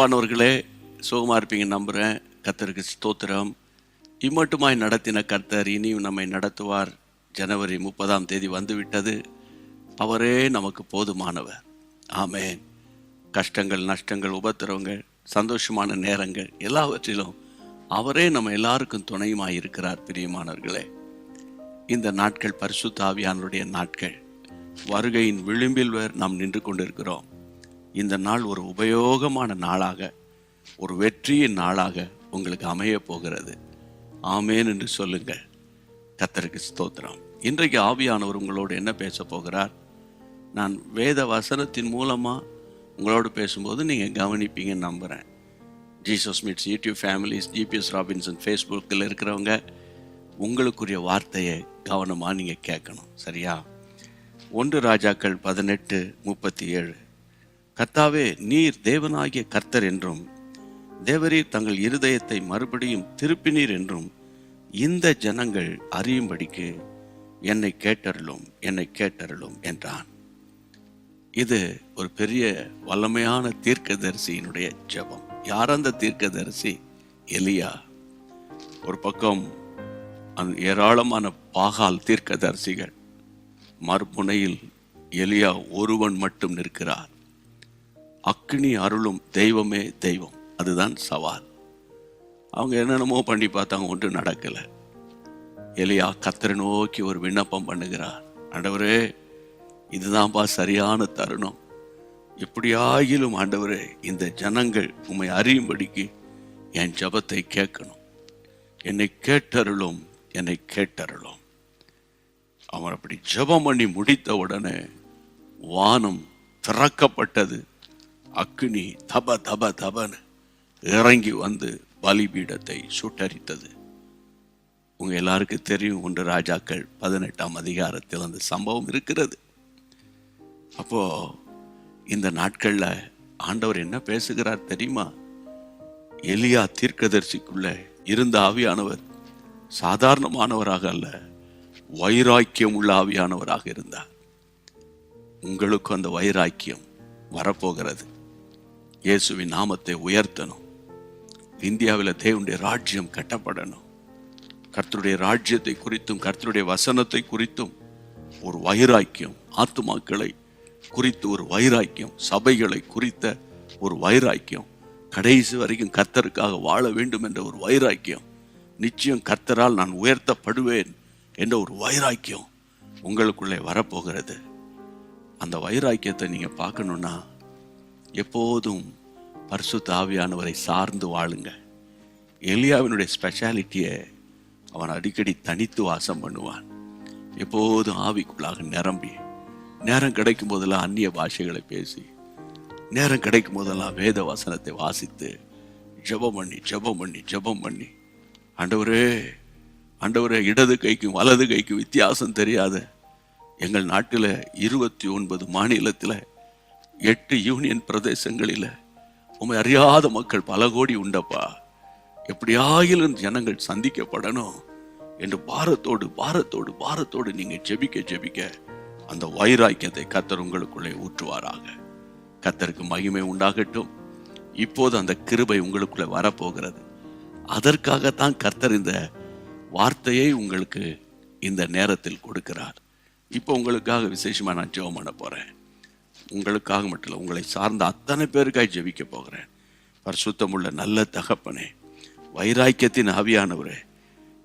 அன்பானவர்களே, சுகமாக இருப்பீங்க நம்புகிறேன். கர்த்தருக்கு ஸ்தோத்திரம். இம்மட்டுமாய் நடத்தின கர்த்தர் இனியும் நம்மை நடத்துவார். ஜனவரி 30 வந்துவிட்டது. அவரே நமக்கு போதுமானவர். ஆமென். கஷ்டங்கள், நஷ்டங்கள், உபத்திரவங்கள், சந்தோஷமான நேரங்கள் எல்லாவற்றிலும் அவரே நம்ம எல்லாருக்கும் துணையுமாய் இருக்கிறார். பிரியமானவர்களே, இந்த நாட்கள் பரிசுத்த ஆவியானவருடைய நாட்கள். வருகையின் விளிம்பில் நாம் நின்று கொண்டிருக்கிறோம். இந்த நாள் ஒரு உபயோகமான நாளாக, ஒரு வெற்றியின் நாளாக உங்களுக்கு அமைய போகிறது. ஆமேன் என்று சொல்லுங்கள். கர்த்தருக்கு ஸ்தோத்திரம். இன்றைக்கு ஆவியானவர் உங்களோடு என்ன பேச போகிறார்? நான் வேத வசனத்தின் மூலமாக உங்களோடு பேசும்போது நீங்கள் கவனிப்பீங்கன்னு நம்புகிறேன். Jesus meets YouTube families, GPS Robinson ஃபேஸ்புக்கில் இருக்கிறவங்க உங்களுக்குரிய வார்த்தையை கவனமாக நீங்கள் கேட்கணும். சரியா? 1 ராஜாக்கள் 18:37. கர்த்தாவே, நீர் தேவனாகிய கர்த்தர் என்றும் தேவரீர் தங்கள் இருதயத்தை மறுபடியும் திருப்பினீர் என்றும் இந்த ஜனங்கள் அறியும்படிக்கு என்னை கேட்டருளும் என்றான். இது ஒரு பெரிய வல்லமையான தீர்க்கதரிசியினுடைய ஜெபம். யார் அந்த தீர்க்கதரிசி? எலியா. ஒரு பக்கம் ஏராளமான பாகால் தீர்க்கதரிசிகள், மறுமுனையில் எலியா ஒருவன் மட்டும் நிற்கிறார். அக்கினி அருளும் தெய்வமே தெய்வம். அதுதான் சவால். அவங்க என்னென்னமோ பண்ணி பார்த்தாங்க, ஒன்றும் நடக்கலை. எலியா கர்த்தரை நோக்கி ஒரு விண்ணப்பம் பண்ணுகிறார். ஆண்டவரே, இதுதான்ப்பா சரியான தருணம். எப்படியாகிலும் ஆண்டவரே, இந்த ஜனங்கள் உம்மை அறியும்படிக்கு என் ஜபத்தை கேட்கணும். என்னை கேட்டருளும். அவன் அப்படி ஜபம் பண்ணி முடித்த உடனே வானம் திறக்கப்பட்டது. அக்கினி தப தப தபன்னு இறங்கி வந்து பலிபீடத்தை சுட்டரித்தது. உங்க எல்லாருக்கும் தெரியும், 1 ராஜாக்கள் 18 அந்த சம்பவம் இருக்கிறது. அப்போ இந்த நாட்கள்ல ஆண்டவர் என்ன பேசுகிறார் தெரியுமா? எலியா தீர்க்கதரிசிக்குள்ள இருந்த ஆவியானவர் சாதாரணமானவராக அல்ல, வைராக்கியம் உள்ள ஆவியானவராக இருந்தார். உங்களுக்கு அந்த வைராக்கியம் வரப்போகிறது. இயேசுவின் நாமத்தை உயர்த்தணும். இந்தியாவில் தேவனுடைய ராஜ்யம் கட்டப்படணும். கர்த்தருடைய ராஜ்யத்தை குறித்தும் கர்த்தருடைய வசனத்தை குறித்தும் ஒரு வைராக்கியம், ஆத்துமாக்களை குறித்து ஒரு வைராக்கியம், சபைகளை குறித்த ஒரு வைராக்கியம், கடைசி வரைக்கும் கர்த்தருக்காக வாழ வேண்டும் என்ற ஒரு வைராக்கியம், நிச்சயம் கர்த்தரால் நான் உயர்த்தப்படுவேன் என்ற ஒரு வைராக்கியம் உங்களுக்குள்ளே வரப்போகிறது. அந்த வைராக்கியத்தை நீங்கள் பார்க்கணுன்னா எப்போதும் பரிசுத்த ஆவியானவரை சார்ந்து வாழுங்க. எலியாவினுடைய ஸ்பெஷாலிட்டியை அவன் அடிக்கடி தனித்து வாசம் பண்ணுவான். எப்போதும் ஆவிக்குள்ளாக நிரம்பி, நேரம் கிடைக்கும் போதெல்லாம் அந்நிய பாஷைகளை பேசி, நேரம் கிடைக்கும் போதெல்லாம் வேத வசனத்தை வாசித்து ஜெபம் பண்ணி ஆண்டவரே, இடது கைக்கும் வலது கைக்கும் வித்தியாசம் தெரியாத எங்கள் நாட்டில் 29 மாநிலத்தில் 8 யூனியன் பிரதேசங்களில் உம்மை அறியாத மக்கள் பல கோடி உண்டப்பா. எப்படியாயிலும் ஜனங்கள் சந்திக்கப்படணும் என்று பாரத்தோடு நீங்கள் ஜெபிக்க அந்த வைராக்கியத்தை கர்த்தர் உங்களுக்குள்ளே ஊற்றுவாராக. கர்த்தருக்கு மகிமை உண்டாகட்டும். இப்போது அந்த கிருபை உங்களுக்குள்ளே வரப்போகிறது. அதற்காகத்தான் கர்த்தர் இந்த வார்த்தையை உங்களுக்கு இந்த நேரத்தில் கொடுக்கிறார். இப்போ உங்களுக்காக விசேஷமாக நான் ஜெபம் பண்ண போகிறேன். உங்களுக்காக மட்டும் இல்லை, உங்களை சார்ந்த அத்தனை பேருக்காக ஜெபிக்க போகிறேன். பரிசுத்தமுள்ள நல்ல தகப்பனே, வைராக்கியத்தின் ஆவியானவரே,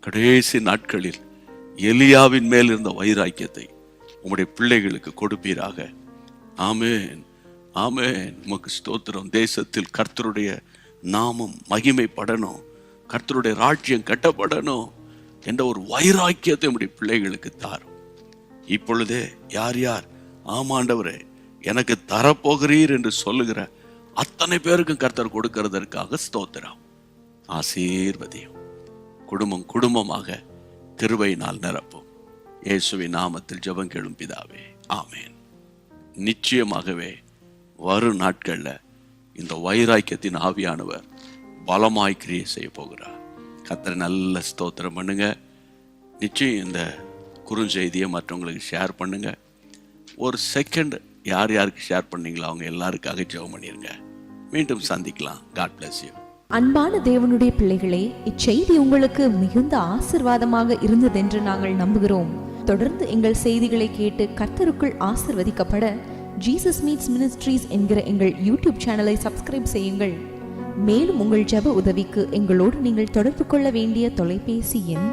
கடைசி நாட்களில் எலியாவின் மேல் இருந்த வைராக்கியத்தை உம்முடைய பிள்ளைகளுக்கு கொடுப்பீராக. ஆமேன். உமக்கு ஸ்தோத்திரம். தேசத்தில் கர்த்தருடைய நாமம் மகிமைப்படணும், கர்த்தருடைய ராஜ்யம் கட்டப்படணும் என்ற ஒரு வைராக்கியத்தை உம்முடைய பிள்ளைகளுக்கு தாரும். இப்பொழுதே யார் ஆமாண்டவரே எனக்கு தரப்போகிறீர் என்று சொல்லுகிற அத்தனை பேருக்கும் கர்த்தர் கொடுக்கிறதற்காக ஸ்தோத்திரம். ஆசீர்வதியும். குடும்பமாக கிருபையினால் நிரப்பும். இயேசுவின் நாமத்தில் ஜெபம் கேளும் பிதாவே, ஆமேன். நிச்சயமாகவே வரும் நாட்கள்ல இந்த வைராக்கியத்தின் ஆவியானவர் பலமாய் கிரியை செய்ய போகிறார். கர்த்தர் நல்ல ஸ்தோத்திரம் பண்ணுங்க. நிச்சயம் இந்த குறுஞ்செய்தியை மற்றவங்களுக்கு ஷேர் பண்ணுங்க. ஒரு செகண்ட் யாருக்கு ஷேர் பண்ணீங்களோ அவங்க எல்லாருக்காக ஜெபம் பண்ணிருங்க. மீண்டும் சந்திக்கலாம். God bless you. அன்பான தேவனுடைய பிள்ளைகளே, இச்செய்தி உங்களுக்கு மிகுந்த ஆசீர்வாதமாக இருந்ததென்று நாங்கள் நம்புகிறோம். தொடர்ந்து எங்கள் செய்திகளை கேட்டு கர்த்தருக்குள் ஆசீர்வதிக்கப்பட ஜீசஸ் மீட்ஸ் மினிஸ்ட்ரீஸ் என்கிற எங்கள் யூடியூப் சேனலை சப்ஸ்கிரைப் செய்யுங்கள். மேலும் உங்கள் ஜெப உதவிக்கு எங்களோடு நீங்கள் தொடர்பு கொள்ள வேண்டிய தொலைபேசி எண்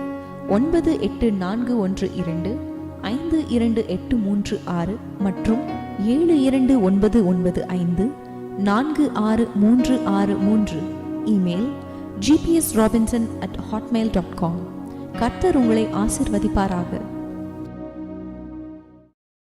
9841252836 மற்றும் 7299546363. Email gpsrobinson@hotmail.com. கர்த்தர் உங்களை ஆசீர்வதிப்பாராக.